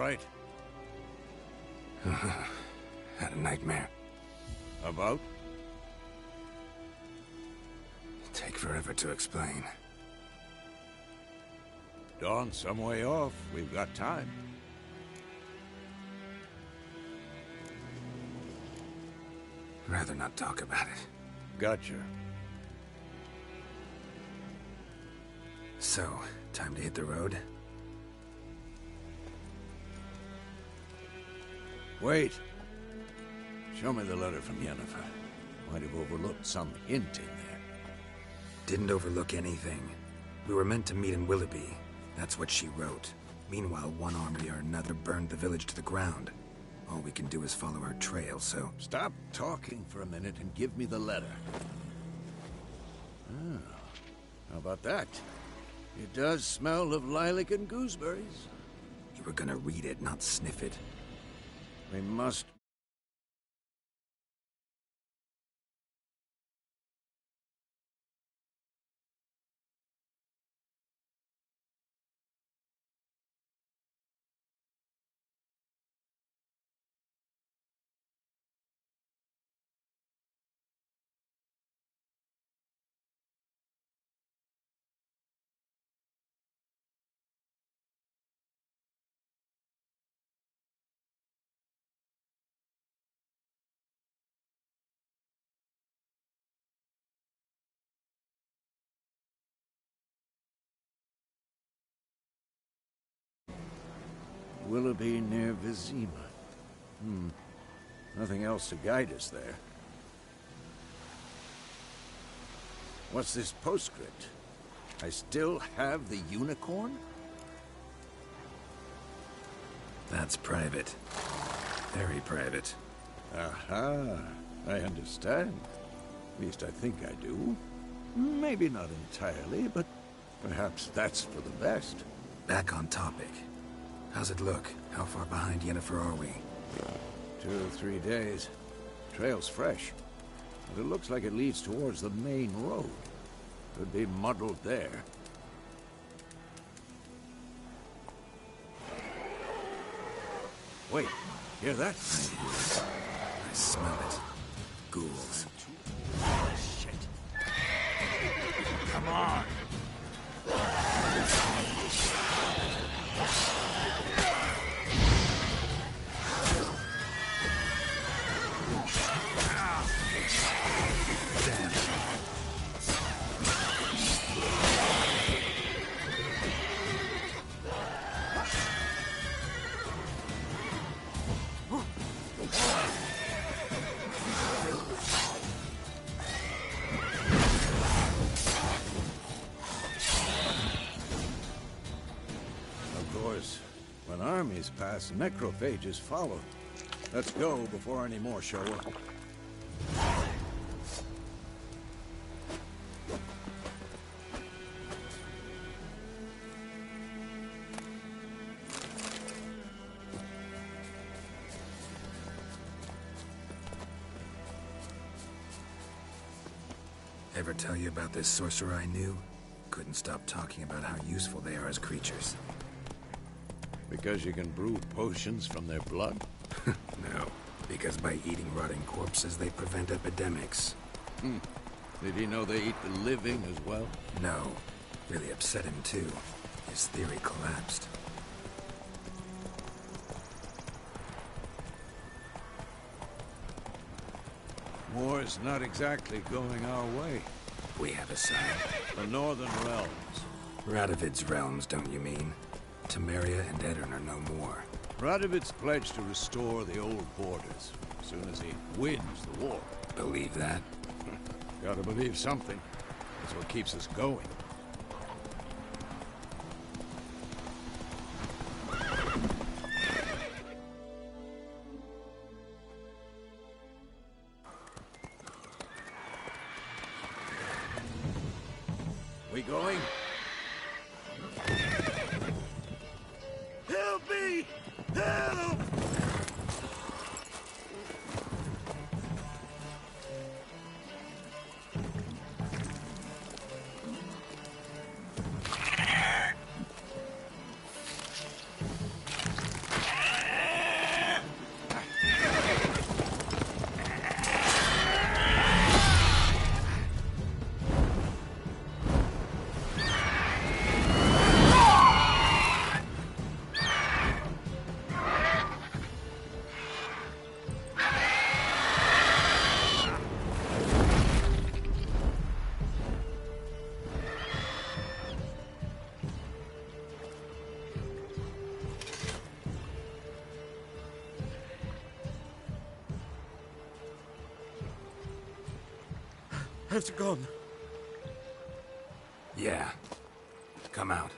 right? Had a nightmare. About? Take forever to explain. Dawn's some way off. We've got time. Rather not talk about it. Gotcha. So, time to hit the road? Wait. Show me the letter from Yennefer. Might have overlooked some hint in there. Didn't overlook anything. We were meant to meet in Willoughby. That's what she wrote. Meanwhile, one army or another burned the village to the ground. All we can do is follow our trail, so... Stop talking for a minute and give me the letter. Oh, how about that? It does smell of lilac and gooseberries. You were gonna read it, not sniff it. We must... Willoughby near Vizima. Nothing else to guide us there. What's this postscript? I still have the unicorn? That's private. Very private. Aha, I understand. At least I think I do. Maybe not entirely, but perhaps that's for the best. Back on topic. How's it look? How far behind Yennefer are we? 2 or 3 days. Trail's fresh, but it looks like it leads towards the main road. Could be muddled there. Wait, hear that? I smell it. Ghouls. Shit. Come on. When armies pass, necrophages follow. Let's go before any more show up. Ever tell you about this sorcerer I knew? Couldn't stop talking about how useful they are as creatures. Because you can brew potions from their blood? No, because by eating rotting corpses, they prevent epidemics. Did he know they eat the living as well? No. Really upset him, too. His theory collapsed. War's not exactly going our way. We have a side. The Northern Realms. Radovid's realms, don't you mean? Temeria and Edirn are no more. Radovid's pledged to restore the old borders as soon as he wins the war. Believe that? Gotta believe something. That's what keeps us going. We going? Help me! Help! Has it gone? Yeah. Come out.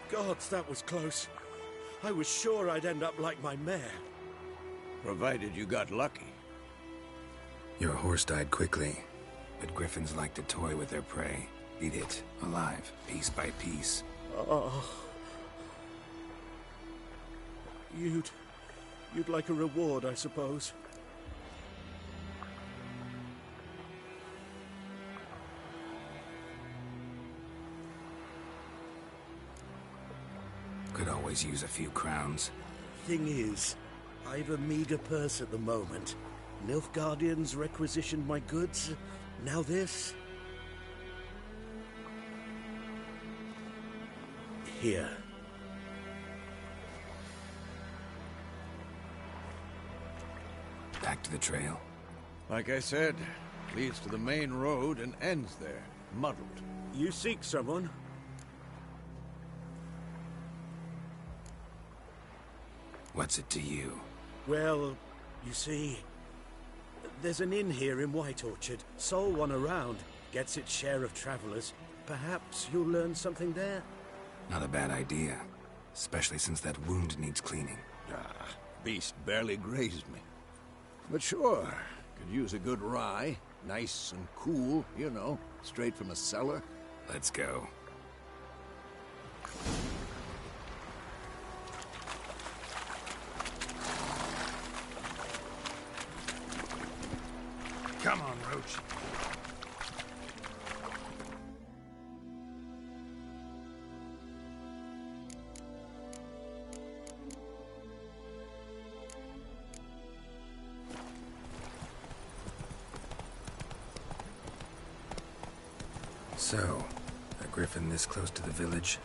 Gods, that was close. I was sure I'd end up like my mare. Provided you got lucky. Your horse died quickly, but griffins like to toy with their prey. Eat it, alive, piece by piece. Oh. You'd like a reward, I suppose. Could always use a few crowns. Thing is, I've a meager purse at the moment. Nilfgaardians requisitioned my goods. Now this. Here. Back to the trail. Like I said, leads to the main road and ends there, muddled. You seek someone? What's it to you? Well, you see, there's an inn here in White Orchard. Sole one around. Gets its share of travelers. Perhaps you'll learn something there? Not a bad idea. Especially since that wound needs cleaning. Ah, beast barely grazed me. But sure, could use a good rye. Nice and cool, you know, straight from a cellar. Let's go. Come on, Roach. So, a griffin this close to the village?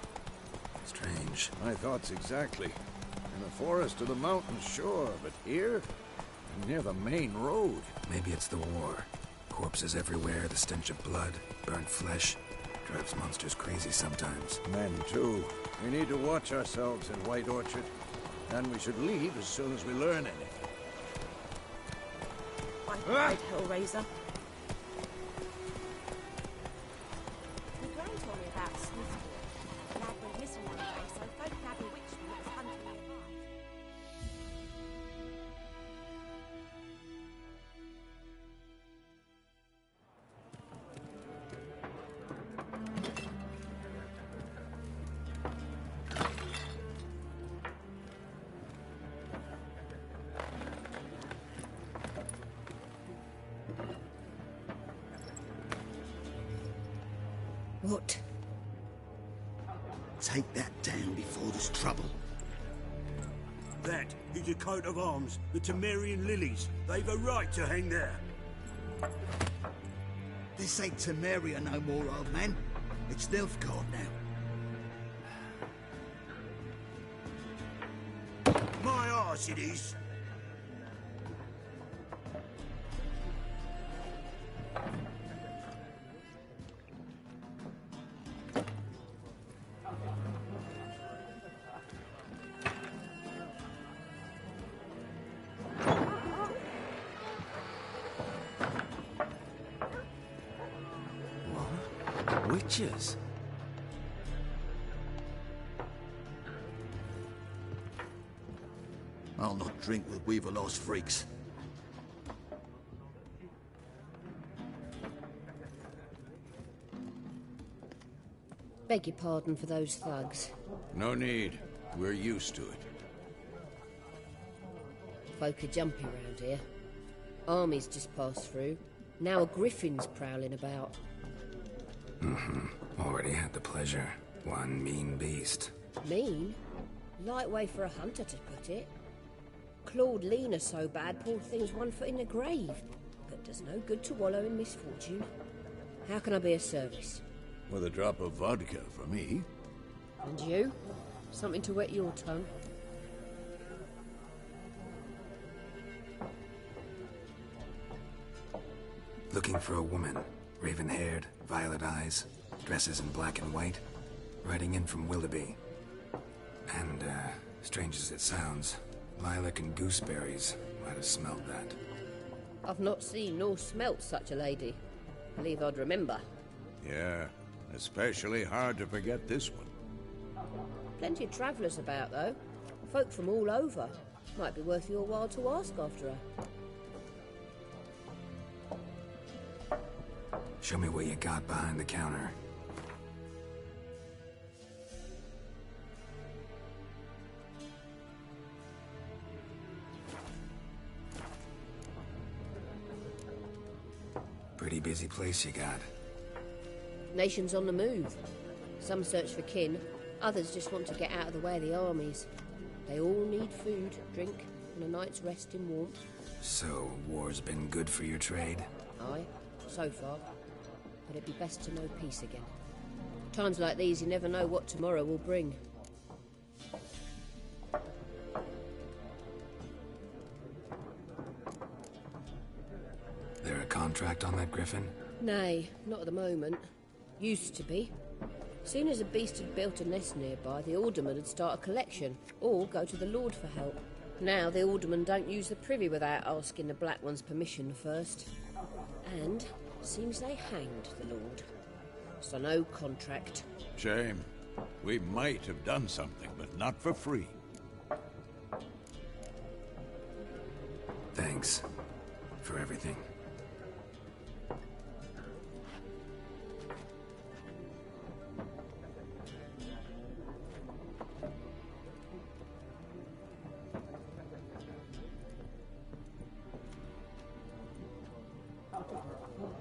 Strange. My thoughts exactly. In the forest or the mountains, sure, but here? Near the main road. Maybe it's the war. Corpses everywhere, the stench of blood, burnt flesh. Drives monsters crazy sometimes. Men, too. We need to watch ourselves in White Orchard. And we should leave as soon as we learn anything. Right, Hellraiser. The Grand told me about Smithfield. A lad went missing one day, so folk had a witchman that was hunting nearby. What? Take that down before there's trouble. That is a coat of arms, the Temerian lilies. They've a right to hang there. This ain't Temeria no more, old man. It's Nilfgaard now. My arse it is. Witches? drink with Weaver Lost freaks. Beg your pardon for those thugs. No need. We're used to it. Folk are jumpy round here. Armies just passed through. Now a griffin's prowling about. Already had the pleasure. One mean beast. Mean? Light way for a hunter to put it. Clawed Lena so bad, poor thing's 1 foot in the grave. But does no good to wallow in misfortune. How can I be of service? With a drop of vodka for me. And you? Something to wet your tongue? Looking for a woman. Raven-haired, violet eyes, dresses in black and white. Riding in from Willoughby. And, strange as it sounds, lilac and gooseberries might have smelled that. I've not seen nor smelt such a lady. Believe I'd remember. Yeah, especially hard to forget this one. Plenty of travellers about, though. Folk from all over. Might be worth your while to ask after her. Show me what you got behind the counter. Pretty busy place you got. Nations on the move. Some search for kin, others just want to get out of the way of the armies. They all need food, drink, and a night's rest in warmth. So, war's been good for your trade? Aye, so far. But it'd be best to know peace again. Times like these, you never know what tomorrow will bring. There a contract on that griffin? Nay, not at the moment. Used to be. Soon as a beast had built a nest nearby, the alderman would start a collection, or go to the Lord for help. Now the aldermen don't use the privy without asking the Black One's permission first. And seems they hanged the Lord. So no contract. Shame. We might have done something, but not for free. Thanks for everything.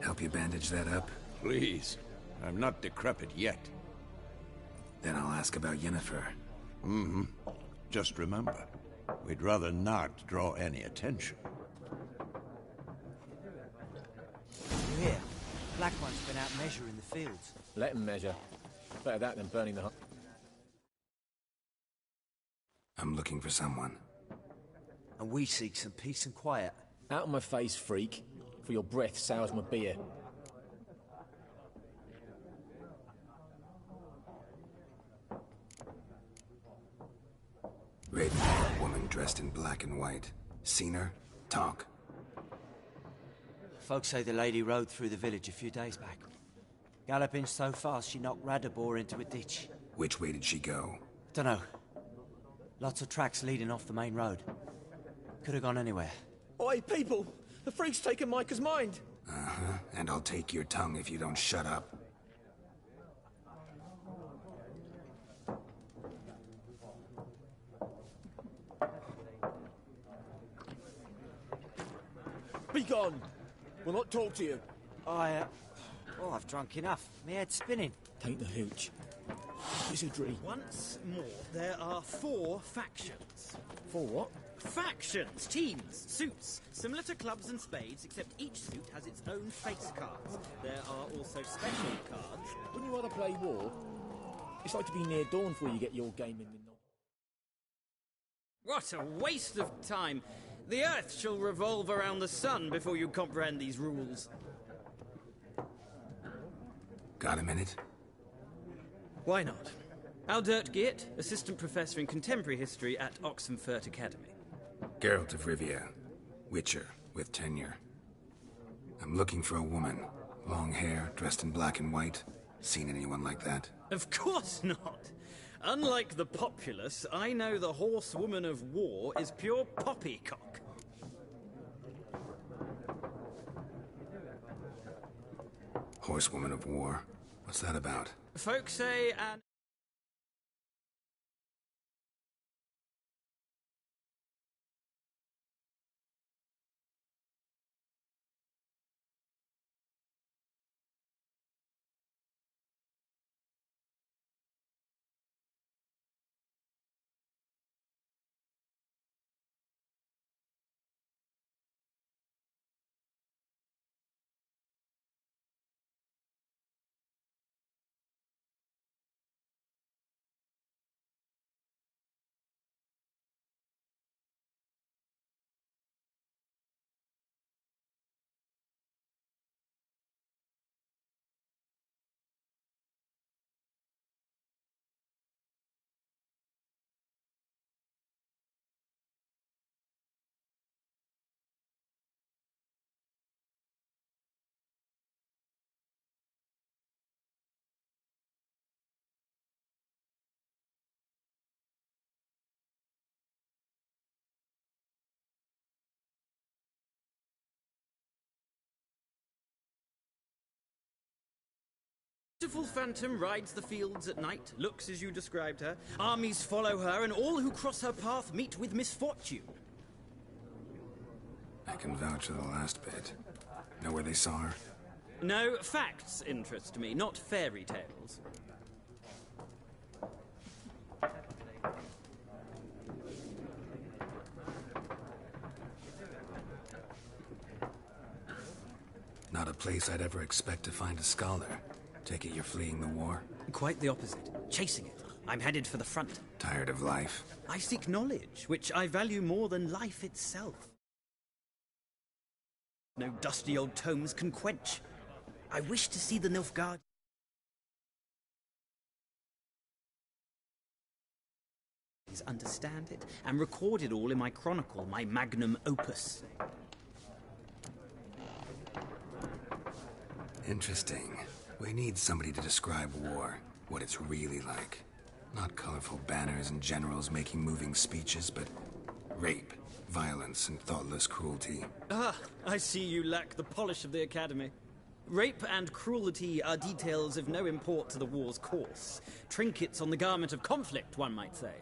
Help you bandage that up? Please. I'm not decrepit yet. Then I'll ask about Yennefer. Just remember, we'd rather not draw any attention. You hear? Black One's been out measuring the fields. Let him measure. Better that than burning the hut. I'm looking for someone. And we seek some peace and quiet. Out of my face, freak. For your breath sours my beer. Raven-haired woman dressed in black and white. Seen her? Talk. Folks say the lady rode through the village a few days back. Galloping so fast she knocked Radabor into a ditch. Which way did she go? Dunno. Lots of tracks leading off the main road. Could have gone anywhere. Oi, people! The freak's taken Micah's mind! Uh-huh. And I'll take your tongue if you don't shut up. Be gone! We'll not talk to you. I've drunk enough. My head's spinning. Taint the hooch. Wizardry. Once more, there are 4 factions. For what? Factions, teams, suits, similar to clubs and spades, except each suit has its own face cards. There are also special cards. Wouldn't you rather play war? It's like to be near dawn before you get your game in midnight. What a waste of time! The Earth shall revolve around the sun before you comprehend these rules. Got a minute? Why not? Aldert Geert, Assistant Professor in Contemporary History at Oxenfurt Academy. Geralt of Rivia. Witcher, with tenure. I'm looking for a woman. Long hair, dressed in black and white. Seen anyone like that? Of course not! Unlike the populace, I know the horsewoman of war is pure poppycock. Horsewoman of war? What's that about? Folks say an... Beautiful phantom rides the fields at night, looks as you described her. Armies follow her, and all who cross her path meet with misfortune. I can vouch for the last bit. Know where they saw her? No, facts interest me, not fairy tales. Not a place I'd ever expect to find a scholar. Take it you're fleeing the war? Quite the opposite. Chasing it. I'm headed for the front. Tired of life? I seek knowledge, which I value more than life itself. No dusty old tomes can quench. I wish to see the Nilfgaard. Understand it, and record it all in my chronicle, my magnum opus. Interesting. We need somebody to describe war, what it's really like. Not colorful banners and generals making moving speeches, but rape, violence, and thoughtless cruelty. Ah, I see you lack the polish of the Academy. Rape and cruelty are details of no import to the war's course. Trinkets on the garment of conflict, one might say.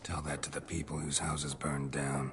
Tell that to the people whose houses burned down.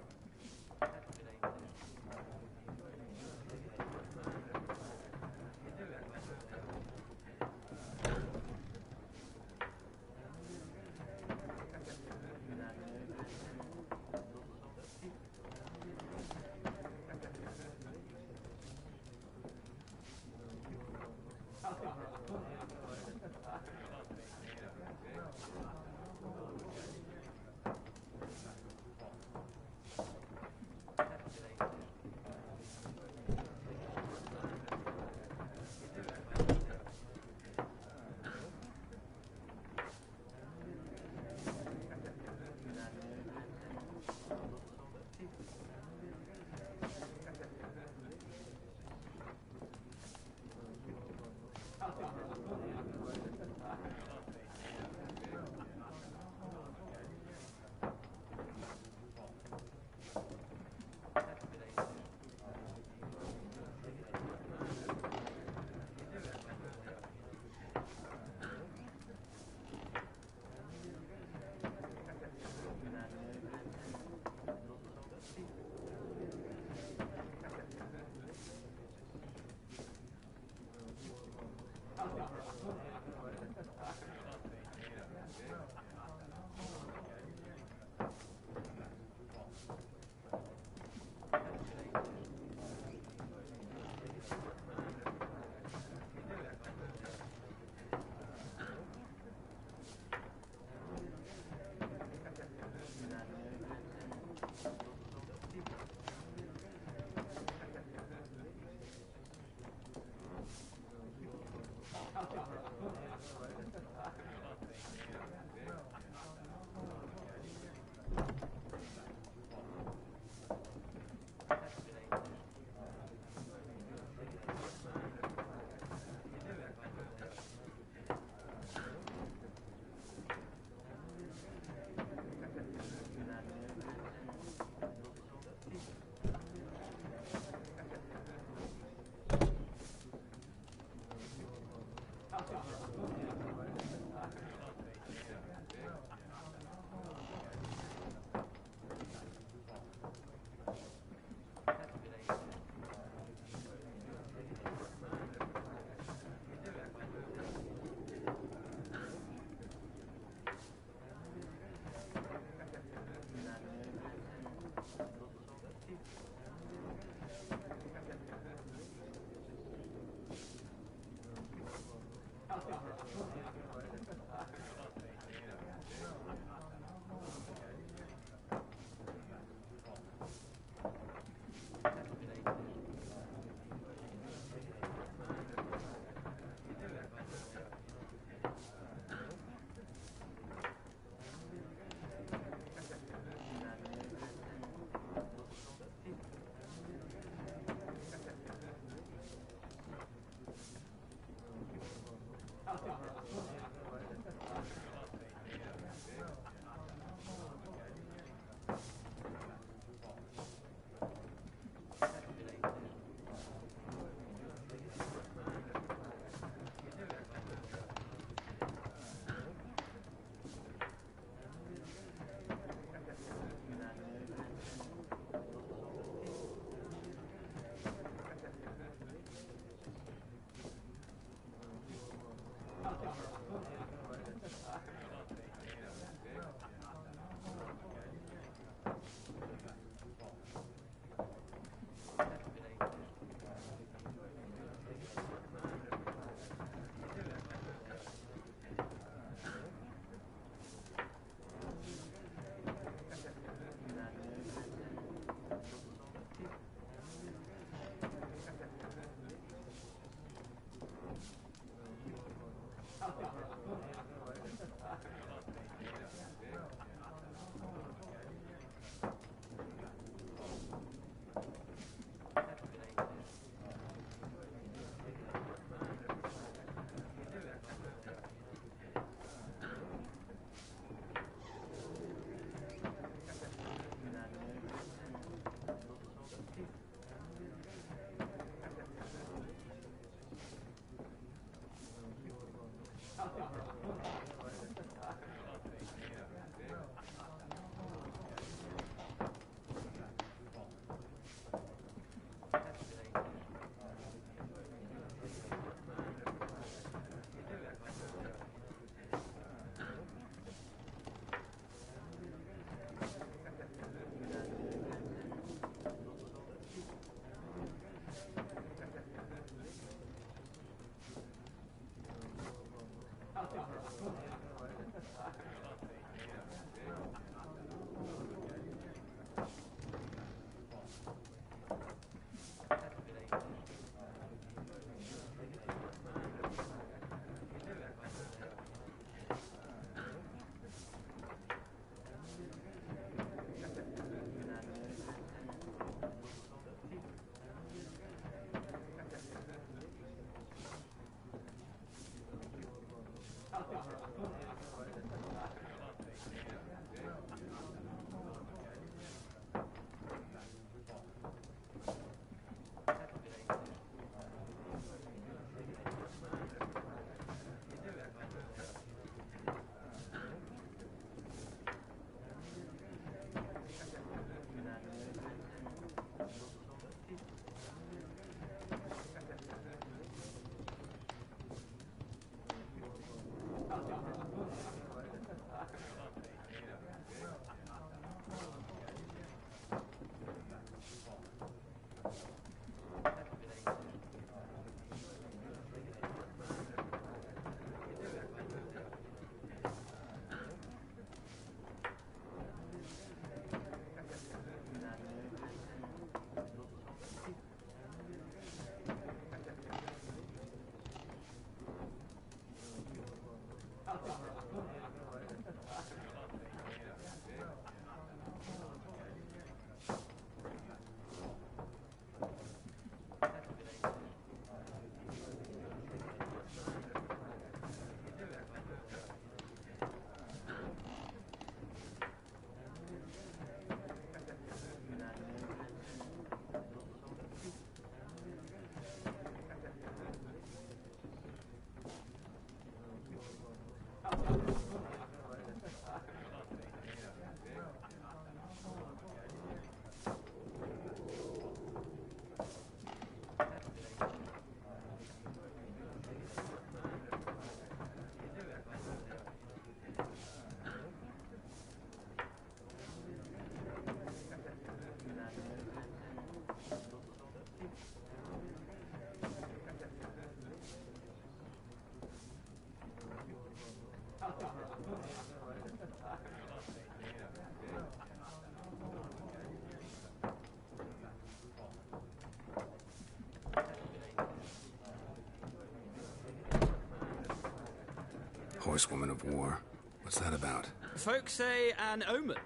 Horsewoman of War. What's that about? Folk say an omen.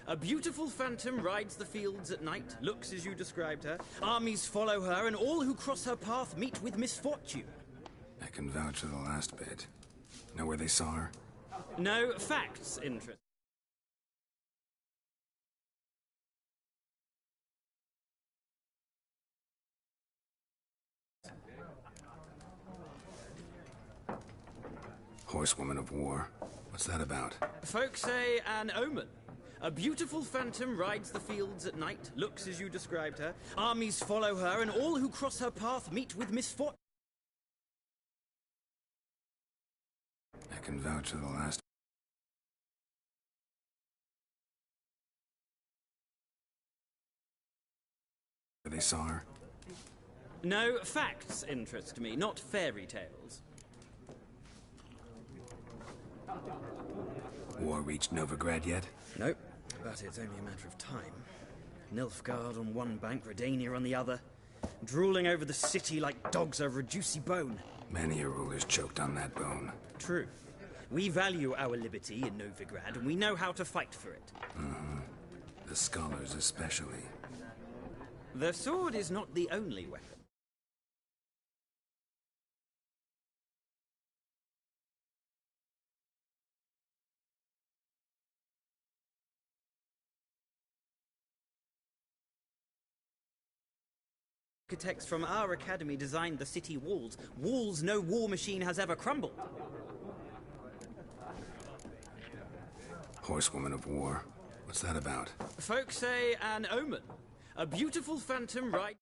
A beautiful phantom rides the fields at night, looks as you described her. Armies follow her, and all who cross her path meet with misfortune. I can vouch for the last bit. Know where they saw her? No facts interest. Horsewoman of War. What's that about? Folk say an omen. A beautiful phantom rides the fields at night, looks as you described her. Armies follow her, and all who cross her path meet with misfortune. I can vouch for the last... Where they saw her? No facts interest me, not fairy tales. War reached Novigrad yet? Nope, but it's only a matter of time. Nilfgaard on one bank, Redania on the other, drooling over the city like dogs over a juicy bone. Many a ruler's choked on that bone. True. We value our liberty in Novigrad, and we know how to fight for it. The scholars especially. The sword is not the only weapon. Architects from our academy designed the city walls. Walls no war machine has ever crumbled. Horsewoman of War. What's that about? Folk say an omen. A beautiful phantom rides...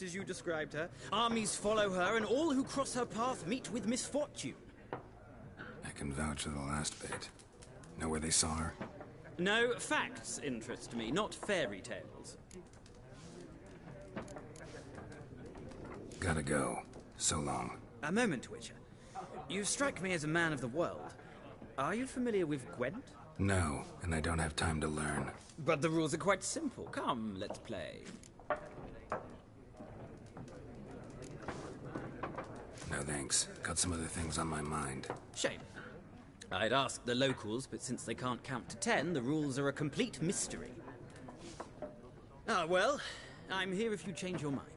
as you described her. Armies follow her, and all who cross her path meet with misfortune. can vouch for the last bit. Know where they saw her? No, facts interest me, not fairy tales. Gotta go. So long. A moment, Witcher. You strike me as a man of the world. Are you familiar with Gwent? No, and I don't have time to learn. But the rules are quite simple. Come, let's play. No thanks. Got some other things on my mind. Shame. I'd ask the locals, but since they can't count to 10, the rules are a complete mystery. Ah, well, I'm here if you change your mind.